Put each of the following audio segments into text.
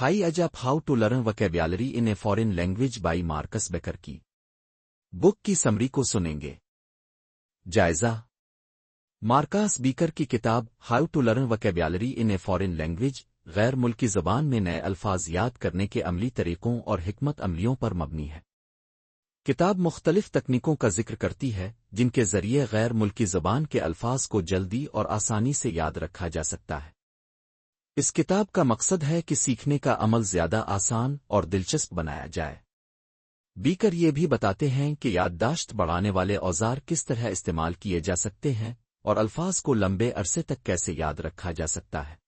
Hi Ajab, how to learn vocabulary in a foreign language by Marcus Becker की book की summary को सुनेंगे। जायजा मार्कस बीकर की किताब how to learn vocabulary in a foreign language गैर मुल्की ज़बान में नए अल्फाज याद करने के अमली तरीकों और हिकमत अमलियों पर मबनी है। किताब मुख्तलिफ तकनीकों का जिक्र करती है जिनके जरिए गैर मुल्की ज़बान के अल्फाज को जल्दी और आसानी से याद रखा जा सकता है। इस किताब का मकसद है कि सीखने का अमल ज्यादा आसान और दिलचस्प बनाया जाए। बीकर ये भी बताते हैं कि याददाश्त बढ़ाने वाले औजार किस तरह इस्तेमाल किए जा सकते हैं और अल्फाज को लंबे अरसे तक कैसे याद रखा जा सकता है।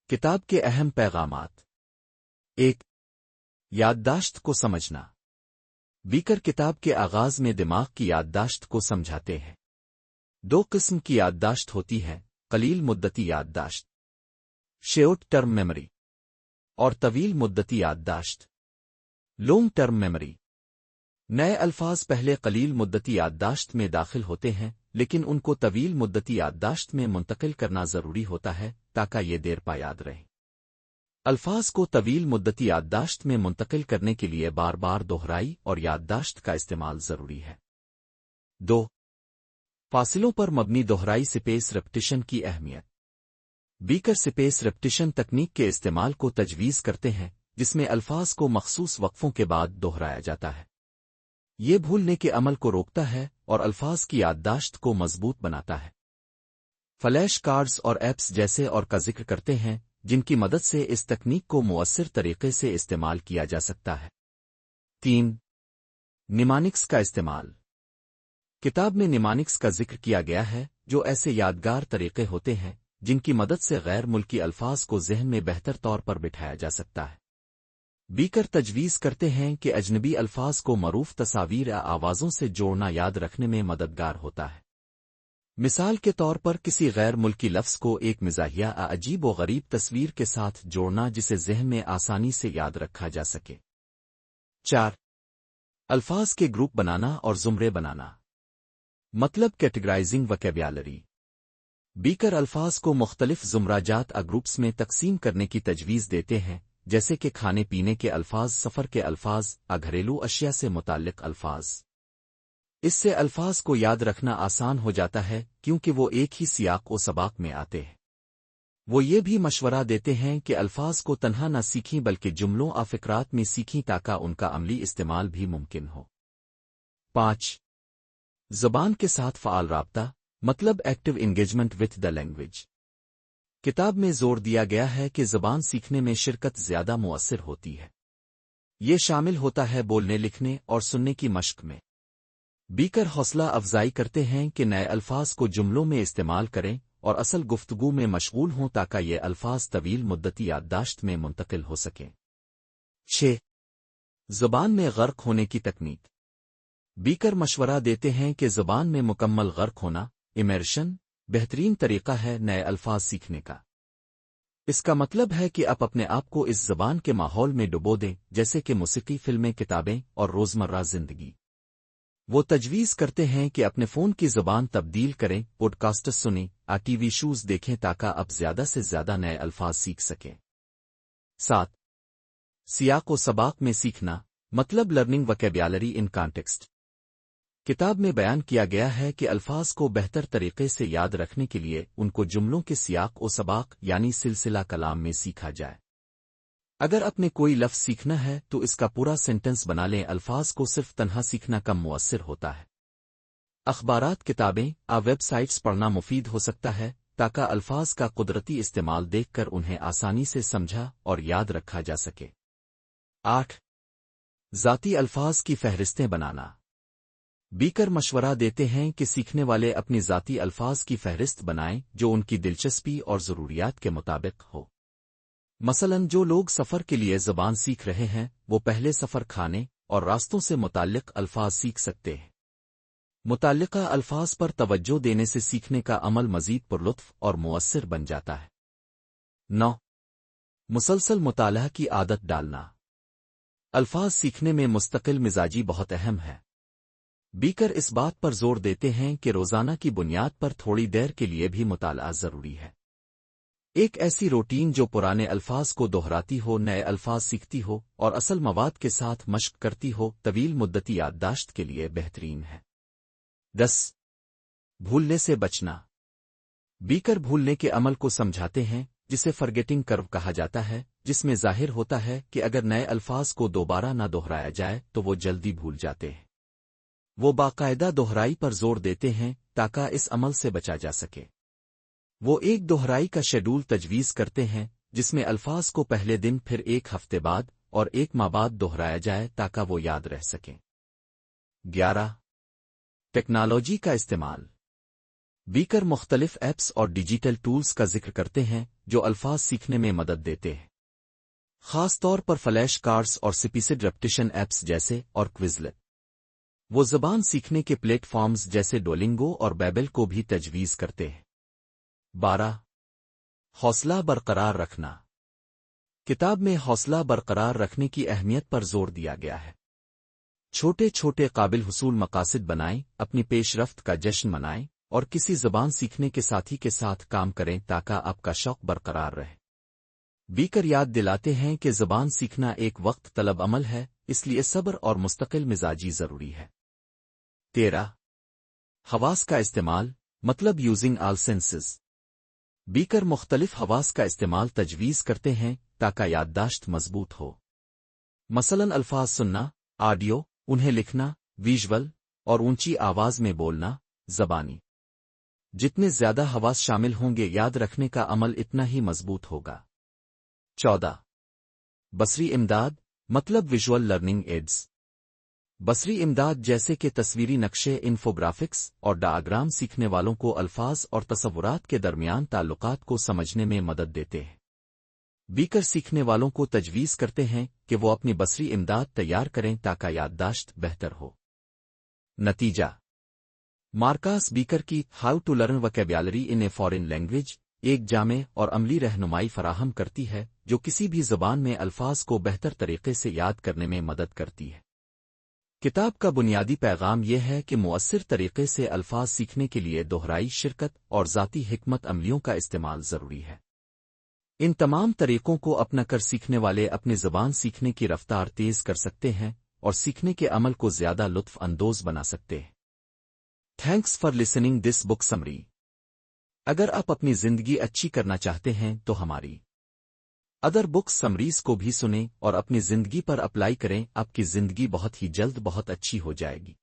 किताब के अहम पैगामात। 1. याददाश्त को समझना। बीकर किताब के आगाज में दिमाग की याददाश्त को समझाते हैं। 2 किस्म की याददाश्त होती है, कलील मुद्दती याददाश्त शॉर्ट टर्म मेमोरी और तवील मुद्दती याददाश्त लॉन्ग टर्म मेमोरी। नए अल्फाज पहले कलील मुद्दती याददाश्त में दाखिल होते हैं, लेकिन उनको तवील मुद्दती याददाश्त में मुंतकिल करना जरूरी होता है ताकि ये देर पा याद रहे। अल्फाज को तवील मुद्दती याददाश्त में मुंतकिल करने के लिए बार बार दोहराई और याददाश्त का इस्तेमाल जरूरी है। 2. फासिलों पर मबनी दोहराई स्पेस रेपिटिशन की अहमियत। बीकर स्पेस रेपिटिशन तकनीक के इस्तेमाल को तजवीज़ करते हैं जिसमें अल्फाज को मखसूस वक्फों के बाद दोहराया जाता है। ये भूलने के अमल को रोकता है और अल्फाज की याददाश्त को मजबूत बनाता है। फ्लैश कार्ड्स और ऐप्स जैसे और का जिक्र करते हैं जिनकी मदद से इस तकनीक को मुअस्सिर तरीके से इस्तेमाल किया जा सकता है। 3. निमानिक्स का इस्तेमाल। किताब में निमानिक्स का जिक्र किया गया है जो ऐसे यादगार तरीके होते हैं जिनकी मदद से गैर मुल्की अल्फाज को ज़हन में बेहतर तौर पर बिठाया जा सकता है। बीकर तजवीज़ करते हैं कि अजनबी अल्फाज को मरूफ तस्वीर या आवाज़ों से जोड़ना याद रखने में मददगार होता है। मिसाल के तौर पर किसी गैर मुल्की लफ्ज़ को एक मिजाहिया या अजीब व गरीब तस्वीर के साथ जोड़ना जिसे ज़हन में आसानी से याद रखा जा सके। 4. अल्फाज के ग्रुप बनाना और ज़ुमरे बनाना, मतलब कैटेगराइजिंग वोकैब्युलरी। बीकर अल्फाज को मुख्तलिफ ज़ुमराजात या ग्रुप्स में तकसीम करने की तजवीज़ देते हैं, जैसे कि खाने पीने के अल्फाज, सफ़र के अल्फाज या घरेलू अशिया से मुताल्लिक़ अल्फाज। इससे अल्फाज को याद रखना आसान हो जाता है क्योंकि वो एक ही सियाक व सबाक में आते हैं। वो ये भी मशवरा देते हैं कि अल्फाज को तन्हा न सीखें बल्कि जुमलों या फ़िक्रात में सीखें ताकि उनका अमली इस्तेमाल भी मुमकिन हो। 5. ज़बान के साथ फ़आल राब्ता, मतलब active engagement with the language. किताब में जोर दिया गया है कि ज़बान सीखने में शिरकत ज़्यादा मुअस्सिर होती है। ये शामिल होता है बोलने, लिखने और सुनने की मश्क में। बीकर हौसला अफजाई करते हैं कि नए अल्फाज को जुमलों में इस्तेमाल करें और असल गुफ्तगू में मशगूल हों ताकि ये अल्फाज तवील मुद्दती याददाश्त में मुंतकिल हो सकें। 6. ज़बान में गर्क होने की तकनीक। बीकर मशवरा देते हैं कि ज़बान में मुकम्मल गर्क होना, इमर्शन, बेहतरीन तरीका है नए अल्फाज सीखने का। इसका मतलब है कि आप अपने आप को इस ज़बान के माहौल में डुबो दें, जैसे कि मौसीकी, फिल्में, किताबें और रोज़मर्रा ज़िंदगी। वो तजवीज़ करते हैं कि अपने फ़ोन की ज़बान तब्दील करें, पॉडकास्ट सुनें या टीवी शोज़ देखें ताकि आप ज़्यादा से ज़्यादा नए अल्फाज सीख सकें। 7. सियाक व सबाक में सीखना, मतलब लर्निंग वोकैब्युलरी इन कॉन्टेक्स्ट। किताब में बयान किया गया है कि अल्फाज को बेहतर तरीके से याद रखने के लिए उनको जुमलों के सियाक व सबाक यानी सिलसिला कलाम में सीखा जाए। अगर अपने कोई लफ्ज़ सीखना है तो इसका पूरा सेंटेंस बना लें। अल्फाज को सिर्फ तन्हा सीखना कम मुअस्सिर होता है। अखबारात, किताबें या वेबसाइट्स पढ़ना मुफीद हो सकता है ताकि अल्फाज का कुदरती इस्तेमाल देखकर उन्हें आसानी से समझा और याद रखा जा सके। 8. ज़ाती अल्फाज की फहरिस्तें बनाना। बीकर मशवरा देते हैं कि सीखने वाले अपनी ज़ाती अल्फाज की फहरिस्त बनाएं जो उनकी दिलचस्पी और ज़रूरियात के मुताबिक हो। मसलन जो लोग सफ़र के लिए ज़बान सीख रहे हैं वो पहले सफ़र, खाने और रास्तों से मुताल्लिक़ अल्फाज सीख सकते हैं। मुताल्लिक़ा अल्फाज पर तवज्जो देने से सीखने का अमल मज़ीद पुरलुत्फ़ और मुअस्सिर बन जाता है। 9. मुसलसल मुतालहा की आदत डालना। अल्फाज सीखने में मुस्तकिल मिजाजी बहुत अहम है। बीकर इस बात पर जोर देते हैं कि रोज़ाना की बुनियाद पर थोड़ी देर के लिए भी मुताला ज़रूरी है। ایک ایسی روٹین جو پرانے الفاظ کو دہراتی ہو، نئے الفاظ سیکھتی ہو اور اصل مواد کے ساتھ مشق کرتی ہو، طویل مدتی یادداشت کے لیے بہترین ہے۔ 10 بھولنے سے بچنا۔ بیکر بھولنے کے عمل کو سمجھاتے ہیں، جسے فرگیٹنگ کرو کہا جاتا ہے، جس میں ظاہر ہوتا ہے کہ اگر نئے الفاظ کو دوبارہ نہ دہرایا جائے تو وہ جلدی بھول جاتے ہیں۔ وہ باقاعدہ دہرائی پر زور دیتے ہیں تاکہ اس عمل سے بچا جا سکے۔ وہ ایک دہرائی کا شیڈول تجویز کرتے ہیں جس میں الفاظ کو پہلے دن، پھر ایک ہفتے بعد اور ایک ماہ بعد دہرایا جائے تاکہ وہ یاد رہ سکیں۔ 11 ٹیکنالوجی کا استعمال۔ بیکر مختلف ایپس اور ڈیجیٹل ٹولز کا ذکر کرتے ہیں جو الفاظ سیکھنے میں مدد دیتے ہیں، خاص طور پر فلیش کارڈز اور سپیسڈ ریپٹیشن ایپس جیسے اور کوئزلٹ۔ وہ زبان سیکھنے کے پلیٹ فارمز جیسے ڈولنگو اور بیبل کو بھی تجویز کرتے ہیں۔ 12 حوصلہ برقرار رکھنا۔ کتاب میں حوصلہ برقرار رکھنے کی اہمیت پر زور دیا گیا ہے۔ چھوٹے چھوٹے قابل حصول مقاصد بنائیں، اپنی پیش رفت کا جشن منائیں اور کسی زبان سیکھنے کے ساتھی کے ساتھ کام کریں تاکہ آپ کا شوق برقرار رہے۔ بیکر یاد دلاتے ہیں کہ زبان سیکھنا ایک وقت طلب عمل ہے، اس لیے صبر اور مستقل مزاجی ضروری ہے۔ 13 حواس کا استعمال، مطلب یوزنگ آل سینسز۔ بیکر مختلف حواس کا استعمال تجویز کرتے ہیں تاکہ یادداشت مضبوط ہو۔ مثلاً الفاظ سننا، آڈیو، انہیں لکھنا، ویژول اور اونچی آواز میں بولنا، زبانی۔ جتنے زیادہ حواس شامل ہوں گے، یاد رکھنے کا عمل اتنا ہی مضبوط ہوگا۔ 14 بصری امداد، مطلب ویژول لرننگ ایڈز۔ بصری امداد جیسے کہ تصویری نقشے، انفوگرافکس اور ڈاگرام سیکھنے والوں کو الفاظ اور تصورات کے درمیان تعلقات کو سمجھنے میں مدد دیتے ہیں۔ بیکر سیکھنے والوں کو تجویز کرتے ہیں کہ وہ اپنی بصری امداد تیار کریں تاکہ یادداشت بہتر ہو۔ نتیجہ: مارکاس بیکر کی how to learn vocabulary in a foreign language ایک جامع اور عملی رہنمائی فراہم کرتی ہے جو کسی بھی زبان میں الفاظ کو بہتر طریقے سے یاد کرنے میں مدد کرتی ہے۔ کتاب کا بنیادی پیغام یہ ہے کہ مؤثر طریقے سے الفاظ سیکھنے کے لیے دہرائی، شرکت اور ذاتی حکمت عملیوں کا استعمال ضروری ہے۔ ان تمام طریقوں کو اپنا کر سیکھنے والے اپنی زبان سیکھنے کی رفتار تیز کر سکتے ہیں اور سیکھنے کے عمل کو زیادہ لطف اندوز بنا سکتے ہیں۔ Thanks for listening this book summary. اگر آپ اپنی زندگی اچھی کرنا چاہتے ہیں تو ہماری ادر بک سمریز کو بھی سنیں اور اپنی زندگی پر اپلائی کریں، آپ کی زندگی بہت ہی جلد بہت اچھی ہو جائے گی۔